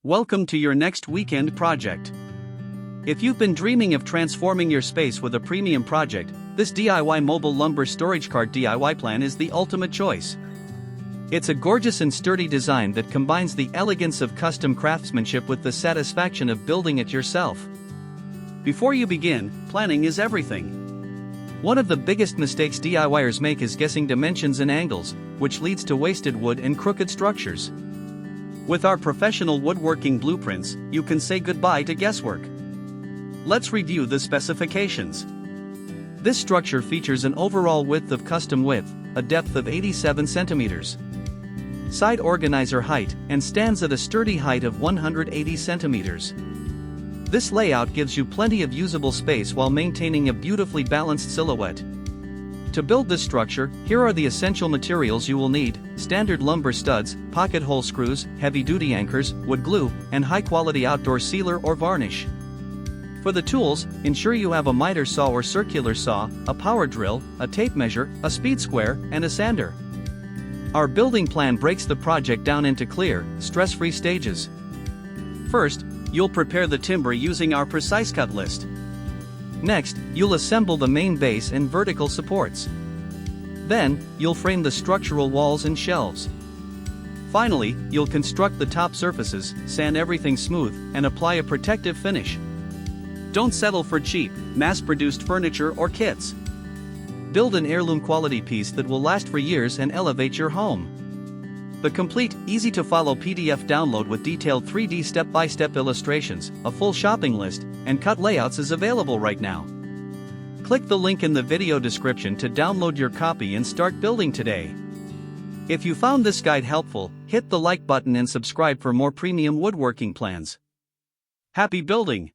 Welcome to your next weekend project. If you've been dreaming of transforming your space with a premium project, this DIY mobile lumber storage cart DIY plan is the ultimate choice. It's a gorgeous and sturdy design that combines the elegance of custom craftsmanship with the satisfaction of building it yourself. Before you begin, planning is everything. One of the biggest mistakes DIYers make is guessing dimensions and angles, which leads to wasted wood and crooked structures. With our professional woodworking blueprints, you can say goodbye to guesswork. Let's review the specifications. This structure features an overall width of custom width, a depth of 87 centimeters, side organizer height, and stands at a sturdy height of 180 centimeters. This layout gives you plenty of usable space while maintaining a beautifully balanced silhouette. To build this structure, here are the essential materials you will need: standard lumber studs, pocket hole screws, heavy-duty anchors, wood glue, and high-quality outdoor sealer or varnish. For the tools, ensure you have a miter saw or circular saw, a power drill, a tape measure, a speed square, and a sander. Our building plan breaks the project down into clear, stress-free stages. First, you'll prepare the timber using our precise cut list. Next, you'll assemble the main base and vertical supports. Then, you'll frame the structural walls and shelves. Finally, you'll construct the top surfaces, sand everything smooth, and apply a protective finish. Don't settle for cheap, mass-produced furniture or kits. Build an heirloom quality piece that will last for years and elevate your home. The complete, easy-to-follow PDF download with detailed 3D step-by-step illustrations, a full shopping list, and cut layouts is available right now. Click the link in the video description to download your copy and start building today. If you found this guide helpful, hit the like button and subscribe for more premium woodworking plans. Happy building!